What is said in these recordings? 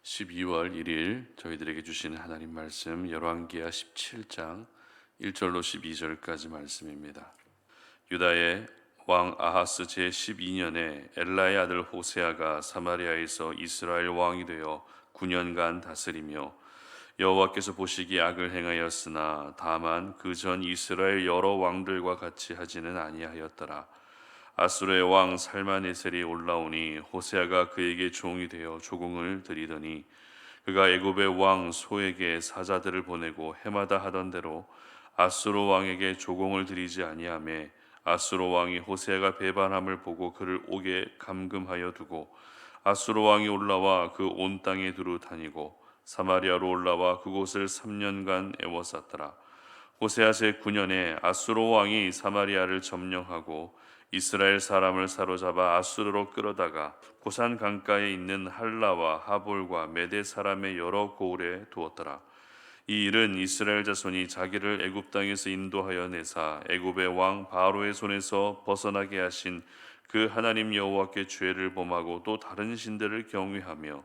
12월 1일 저희들에게 주시는 하나님 말씀 열왕기하 17장 1절로 12절까지 말씀입니다. 유다의 왕 아하스 제 12년에 엘라의 아들 호세아가 사마리아에서 이스라엘 왕이 되어 9년간 다스리며 여호와께서 보시기에 악을 행하였으나 다만 그 전 이스라엘 여러 왕들과 같이 하지는 아니하였더라. 아수르의 왕 살마네셀이 올라오니 호세아가 그에게 종이 되어 조공을 드리더니 그가 애굽의 왕 소에게 사자들을 보내고 해마다 하던 대로 아수르 왕에게 조공을 드리지 아니하매 아수르 왕이 호세아가 배반함을 보고 그를 옥에 감금하여 두고 아수르 왕이 올라와 그 온 땅에 두루 다니고 사마리아로 올라와 그곳을 3년간 애워쌌더라. 호세아 제 9년에 아수르 왕이 사마리아를 점령하고 이스라엘 사람을 사로잡아 아수르로 끌어다가 고산 강가에 있는 할라와 하볼과 메대 사람의 여러 고을에 두었더라. 이 일은 이스라엘 자손이 자기를 애굽 땅에서 인도하여 내사 애굽의 왕 바로의 손에서 벗어나게 하신 그 하나님 여호와께 죄를 범하고 또 다른 신들을 경외하며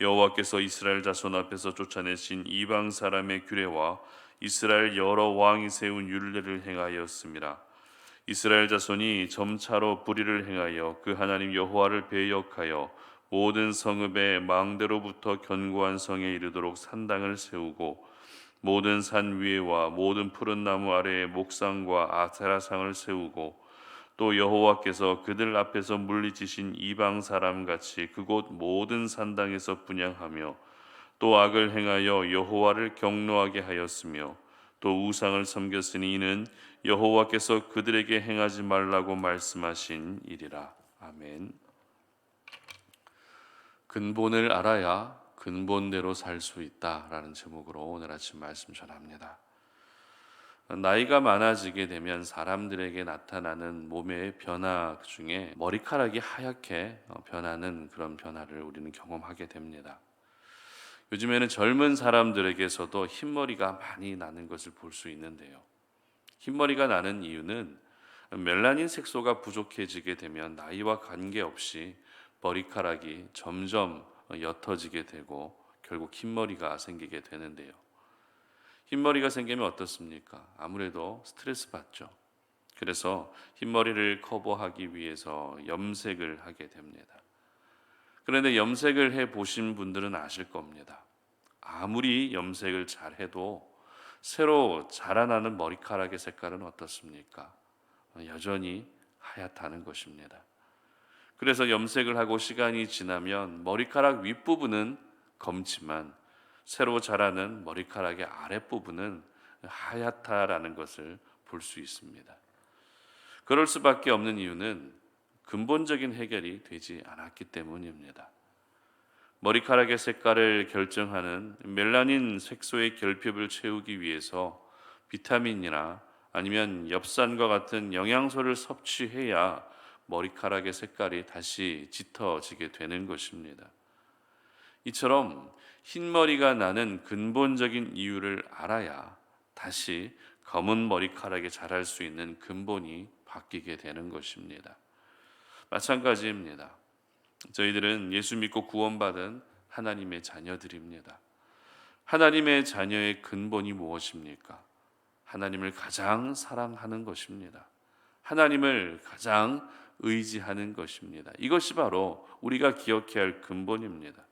여호와께서 이스라엘 자손 앞에서 쫓아내신 이방 사람의 규례와 이스라엘 여러 왕이 세운 율례를 행하였습니다. 이스라엘 자손이 점차로 불의를 행하여 그 하나님 여호와를 배역하여 모든 성읍의 망대로부터 견고한 성에 이르도록 산당을 세우고 모든 산 위에와 모든 푸른 나무 아래에 목상과 아세라상을 세우고 또 여호와께서 그들 앞에서 물리치신 이방 사람 같이 그곳 모든 산당에서 분향하며 또 악을 행하여 여호와를 경노하게 하였으며 또 우상을 섬겼으니 이는 여호와께서 그들에게 행하지 말라고 말씀하신 일이라. 아멘. 근본을 알아야 근본대로 살 수 있다라는 제목으로 오늘 아침 말씀 전합니다. 나이가 많아지게 되면 사람들에게 나타나는 몸의 변화 중에 머리카락이 하얗게 변하는 그런 변화를 우리는 경험하게 됩니다. 요즘에는 젊은 사람들에게서도 흰머리가 많이 나는 것을 볼 수 있는데요. 흰머리가 나는 이유는 멜라닌 색소가 부족해지게 되면 나이와 관계없이 머리카락이 점점 옅어지게 되고 결국 흰머리가 생기게 되는데요. 흰머리가 생기면 어떻습니까? 아무래도 스트레스 받죠. 그래서 흰머리를 커버하기 위해서 염색을 하게 됩니다. 그런데 염색을 해 보신 분들은 아실 겁니다. 아무리 염색을 잘 해도 새로 자라나는 머리카락의 색깔은 어떻습니까? 여전히 하얗다는 것입니다. 그래서 염색을 하고 시간이 지나면 머리카락 윗부분은 검지만 새로 자라는 머리카락의 아랫부분은 하얗다라는 것을 볼 수 있습니다. 그럴 수밖에 없는 이유는 근본적인 해결이 되지 않았기 때문입니다. 머리카락의 색깔을 결정하는 멜라닌 색소의 결핍을 채우기 위해서 비타민이나 아니면 엽산과 같은 영양소를 섭취해야 머리카락의 색깔이 다시 짙어지게 되는 것입니다. 이처럼 흰머리가 나는 근본적인 이유를 알아야 다시 검은 머리카락이 자랄 수 있는 근본이 바뀌게 되는 것입니다. 마찬가지입니다. 저희들은 예수 믿고 구원받은 하나님의 자녀들입니다. 하나님의 자녀의 근본이 무엇입니까? 하나님을 가장 사랑하는 것입니다. 하나님을 가장 의지하는 것입니다. 이것이 바로 우리가 기억해야 할 근본입니다.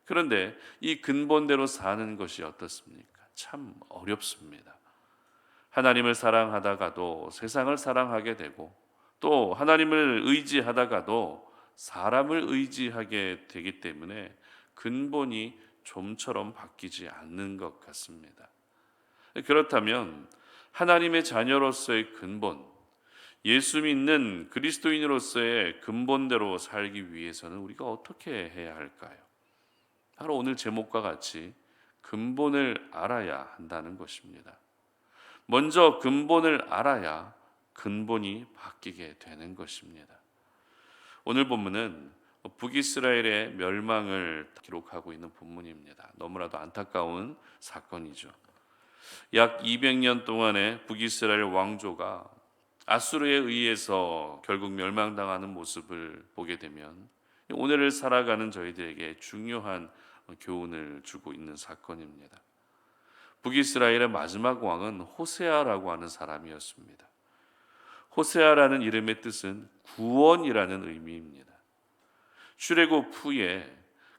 그런데 이 근본대로 사는 것이 어떻습니까? 참 어렵습니다. 하나님을 사랑하다가도 세상을 사랑하게 되고 또 하나님을 의지하다가도 사람을 의지하게 되기 때문에 근본이 좀처럼 바뀌지 않는 것 같습니다. 그렇다면 하나님의 자녀로서의 근본, 예수 믿는 그리스도인으로서의 근본대로 살기 위해서는 우리가 어떻게 해야 할까요? 바로 오늘 제목과 같이 근본을 알아야 한다는 것입니다. 먼저 근본을 알아야 근본이 바뀌게 되는 것입니다. 오늘 본문은 북이스라엘의 멸망을 기록하고 있는 본문입니다. 너무나도 안타까운 사건이죠. 약 200년 동안의 북이스라엘 왕조가 아수르에 의해서 결국 멸망당하는 모습을 보게 되면 오늘을 살아가는 저희들에게 중요한 교훈을 주고 있는 사건입니다. 북이스라엘의 마지막 왕은 호세아라고 하는 사람이었습니다. 호세아라는 이름의 뜻은 구원이라는 의미입니다. 출애굽 후에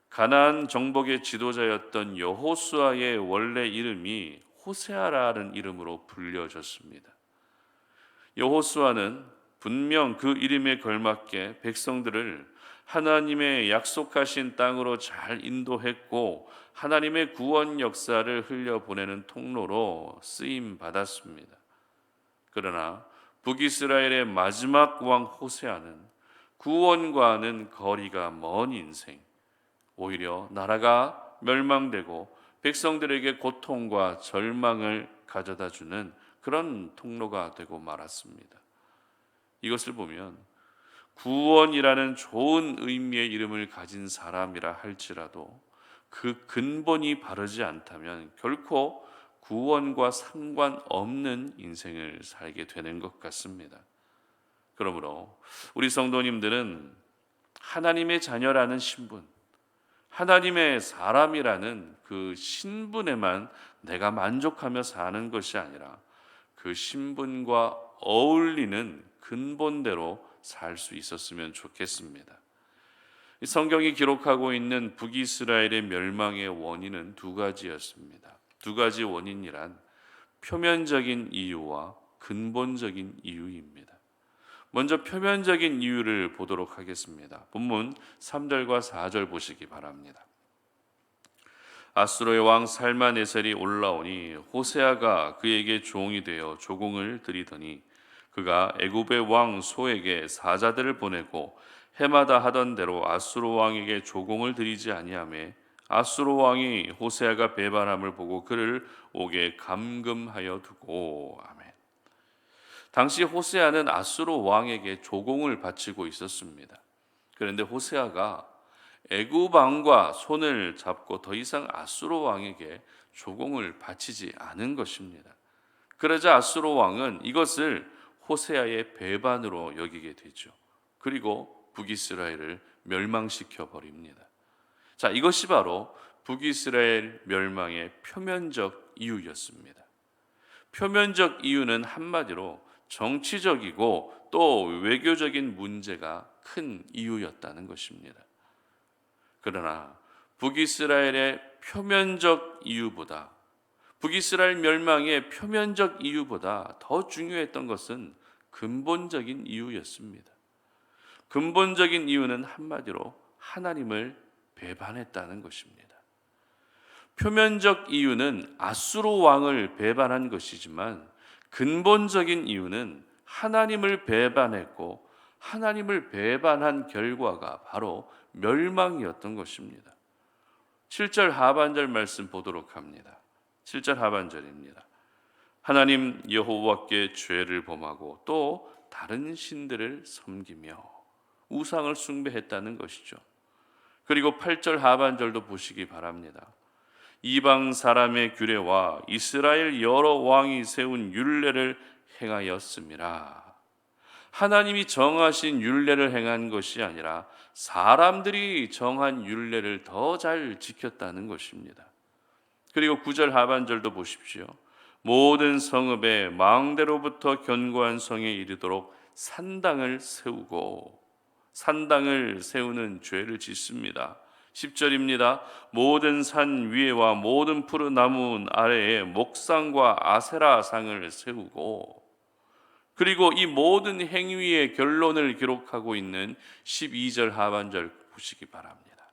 가나안 정복의 지도자였던 여호수아의 원래 이름이 호세아라는 이름으로 불려졌습니다. 여호수아는 분명 그 이름에 걸맞게 백성들을 하나님의 약속하신 땅으로 잘 인도했고 하나님의 구원 역사를 흘려보내는 통로로 쓰임 받았습니다. 그러나 북이스라엘의 마지막 왕 호세아는 구원과는 거리가 먼 인생, 오히려 나라가 멸망되고 백성들에게 고통과 절망을 가져다 주는 그런 통로가 되고 말았습니다. 이것을 보면 구원이라는 좋은 의미의 이름을 가진 사람이라 할지라도 그 근본이 바르지 않다면 결코 구원과 상관없는 인생을 살게 되는 것 같습니다. 그러므로 우리 성도님들은 하나님의 자녀라는 신분, 하나님의 사람이라는 그 신분에만 내가 만족하며 사는 것이 아니라 그 신분과 어울리는 근본대로 살 수 있었으면 좋겠습니다. 성경이 기록하고 있는 북이스라엘의 멸망의 원인은 두 가지였습니다. 두 가지 원인이란 표면적인 이유와 근본적인 이유입니다. 먼저 표면적인 이유를 보도록 하겠습니다. 본문 3절과 4절 보시기 바랍니다. 아수르의 왕 살마네셀이 올라오니 호세아가 그에게 종이 되어 조공을 드리더니 그가 애굽의 왕 소에게 사자들을 보내고 해마다 하던 대로 아수르 왕에게 조공을 드리지 아니하매 아수르 왕이 호세아가 배반함을 보고 그를 옥에 감금하여 두고. 아멘. 당시 호세아는 아수르 왕에게 조공을 바치고 있었습니다. 그런데 호세아가 애굽 왕과 손을 잡고 더 이상 아수르 왕에게 조공을 바치지 않은 것입니다. 그러자 아수르 왕은 이것을 호세아의 배반으로 여기게 되죠. 그리고 북이스라엘을 멸망시켜 버립니다. 자, 이것이 바로 북이스라엘 멸망의 표면적 이유였습니다. 표면적 이유는 한마디로 정치적이고 또 외교적인 문제가 큰 이유였다는 것입니다. 그러나 북이스라엘의 표면적 이유보다, 북이스라엘 멸망의 표면적 이유보다 더 중요했던 것은 근본적인 이유였습니다. 근본적인 이유는 한마디로 하나님을 배반했다는 것입니다. 표면적 이유는 아수르 왕을 배반한 것이지만 근본적인 이유는 하나님을 배반했고 하나님을 배반한 결과가 바로 멸망이었던 것입니다. 7절 하반절 말씀 보도록 합니다. 7절 하반절입니다. 하나님 여호와께 죄를 범하고 또 다른 신들을 섬기며 우상을 숭배했다는 것이죠. 그리고 8절 하반절도 보시기 바랍니다. 이방 사람의 규례와 이스라엘 여러 왕이 세운 율례를 행하였음이라. 하나님이 정하신 율례를 행한 것이 아니라 사람들이 정한 율례를 더 잘 지켰다는 것입니다. 그리고 9절 하반절도 보십시오. 모든 성읍에 망대로부터 견고한 성에 이르도록 산당을 세우고, 산당을 세우는 죄를 짓습니다. 10절입니다. 모든 산 위에와 모든 푸른 나무 아래에 목상과 아세라상을 세우고, 그리고 이 모든 행위의 결론을 기록하고 있는 12절 하반절 보시기 바랍니다.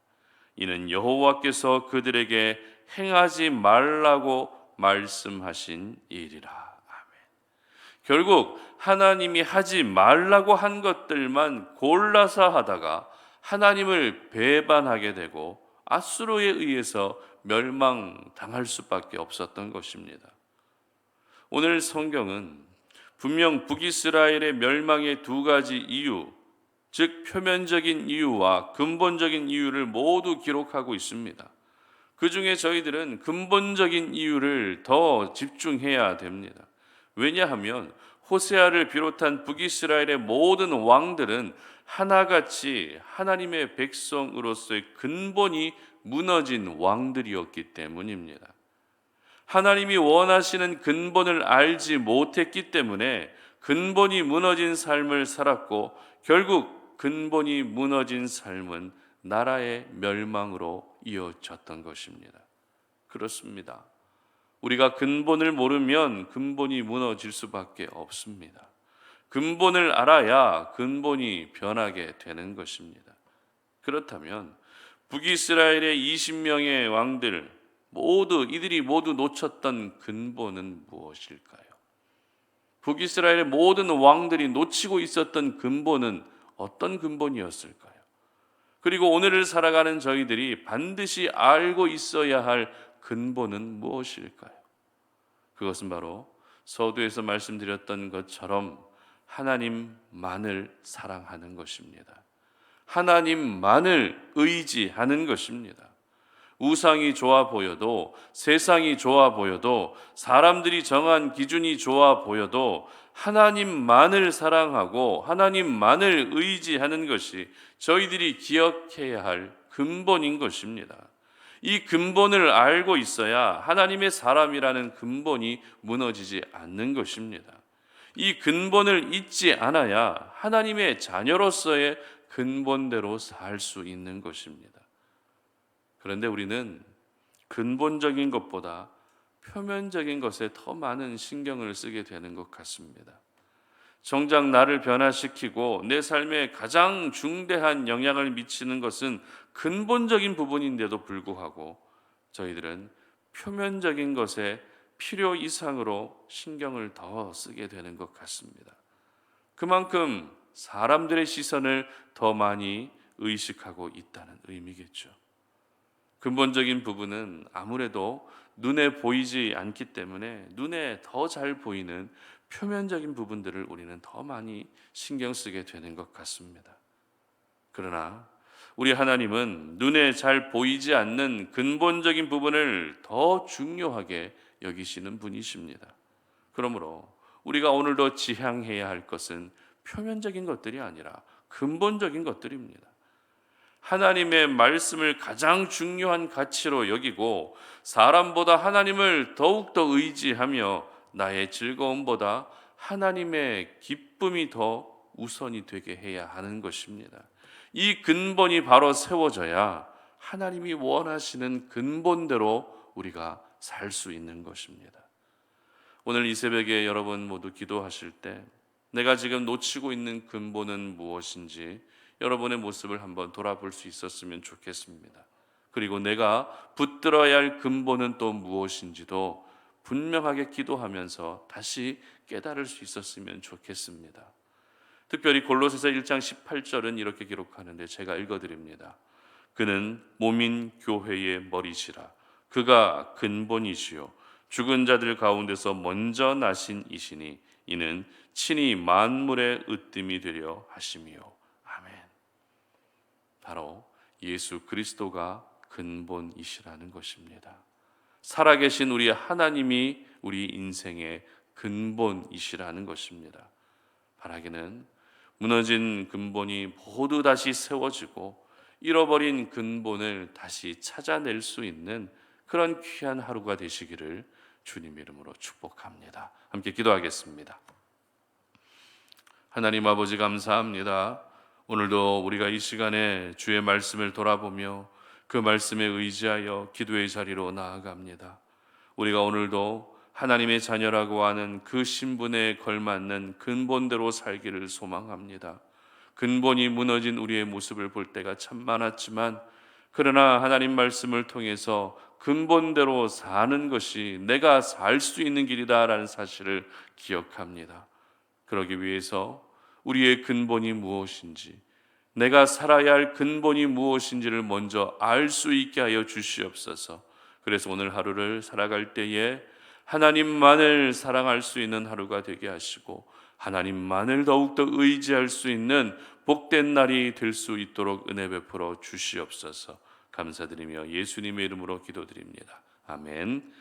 이는 여호와께서 그들에게 행하지 말라고 말씀하신 일이라. 아멘. 결국 하나님이 하지 말라고 한 것들만 골라서 하다가 하나님을 배반하게 되고 아수르에 의해서 멸망당할 수밖에 없었던 것입니다. 오늘 성경은 분명 북이스라엘의 멸망의 두 가지 이유, 즉 표면적인 이유와 근본적인 이유를 모두 기록하고 있습니다. 그 중에 저희들은 근본적인 이유를 더 집중해야 됩니다. 왜냐하면 호세아를 비롯한 북이스라엘의 모든 왕들은 하나같이 하나님의 백성으로서의 근본이 무너진 왕들이었기 때문입니다. 하나님이 원하시는 근본을 알지 못했기 때문에 근본이 무너진 삶을 살았고, 결국 근본이 무너진 삶은 나라의 멸망으로 이어졌던 것입니다. 그렇습니다. 우리가 근본을 모르면 근본이 무너질 수밖에 없습니다. 근본을 알아야 근본이 변하게 되는 것입니다. 그렇다면 북이스라엘의 20명의 왕들 이들이 모두 놓쳤던 근본은 무엇일까요? 북이스라엘의 모든 왕들이 놓치고 있었던 근본은 어떤 근본이었을까요? 그리고 오늘을 살아가는 저희들이 반드시 알고 있어야 할 근본은 무엇일까요? 그것은 바로 서두에서 말씀드렸던 것처럼 하나님만을 사랑하는 것입니다. 하나님만을 의지하는 것입니다. 우상이 좋아 보여도, 세상이 좋아 보여도, 사람들이 정한 기준이 좋아 보여도 하나님만을 사랑하고 하나님만을 의지하는 것이 저희들이 기억해야 할 근본인 것입니다. 이 근본을 알고 있어야 하나님의 사람이라는 근본이 무너지지 않는 것입니다. 이 근본을 잊지 않아야 하나님의 자녀로서의 근본대로 살 수 있는 것입니다. 그런데 우리는 근본적인 것보다 표면적인 것에 더 많은 신경을 쓰게 되는 것 같습니다. 정작 나를 변화시키고 내 삶에 가장 중대한 영향을 미치는 것은 근본적인 부분인데도 불구하고 저희들은 표면적인 것에 필요 이상으로 신경을 더 쓰게 되는 것 같습니다. 그만큼 사람들의 시선을 더 많이 의식하고 있다는 의미겠죠. 근본적인 부분은 아무래도 눈에 보이지 않기 때문에 눈에 더 잘 보이는 표면적인 부분들을 우리는 더 많이 신경 쓰게 되는 것 같습니다. 그러나 우리 하나님은 눈에 잘 보이지 않는 근본적인 부분을 더 중요하게 여기시는 분이십니다. 그러므로 우리가 오늘도 지향해야 할 것은 표면적인 것들이 아니라 근본적인 것들입니다. 하나님의 말씀을 가장 중요한 가치로 여기고 사람보다 하나님을 더욱더 의지하며 나의 즐거움보다 하나님의 기쁨이 더 우선이 되게 해야 하는 것입니다. 이 근본이 바로 세워져야 하나님이 원하시는 근본대로 우리가 살 수 있는 것입니다. 오늘 이 새벽에 여러분 모두 기도하실 때 내가 지금 놓치고 있는 근본은 무엇인지 여러분의 모습을 한번 돌아볼 수 있었으면 좋겠습니다. 그리고 내가 붙들어야 할 근본은 또 무엇인지도 분명하게 기도하면서 다시 깨달을 수 있었으면 좋겠습니다. 특별히 골로새서 1장 18절은 이렇게 기록하는데 제가 읽어드립니다. 그는 몸인 교회의 머리시라. 그가 근본이시요 죽은 자들 가운데서 먼저 나신 이시니 이는 친히 만물의 으뜸이 되려 하심이요. 아멘. 바로 예수 그리스도가 근본이시라는 것입니다. 살아계신 우리 하나님이 우리 인생의 근본이시라는 것입니다. 바라기는 무너진 근본이 모두 다시 세워지고 잃어버린 근본을 다시 찾아낼 수 있는 그런 귀한 하루가 되시기를 주님 이름으로 축복합니다. 함께 기도하겠습니다. 하나님 아버지 감사합니다. 오늘도 우리가 이 시간에 주의 말씀을 돌아보며 그 말씀에 의지하여 기도의 자리로 나아갑니다. 우리가 오늘도 하나님의 자녀라고 하는 그 신분에 걸맞는 근본대로 살기를 소망합니다. 근본이 무너진 우리의 모습을 볼 때가 참 많았지만 그러나 하나님 말씀을 통해서 근본대로 사는 것이 내가 살 수 있는 길이다라는 사실을 기억합니다. 그러기 위해서 우리의 근본이 무엇인지, 내가 살아야 할 근본이 무엇인지를 먼저 알 수 있게 하여 주시옵소서. 그래서 오늘 하루를 살아갈 때에 하나님만을 사랑할 수 있는 하루가 되게 하시고 하나님만을 더욱더 의지할 수 있는 복된 날이 될 수 있도록 은혜 베풀어 주시옵소서. 감사드리며 예수님의 이름으로 기도드립니다. 아멘.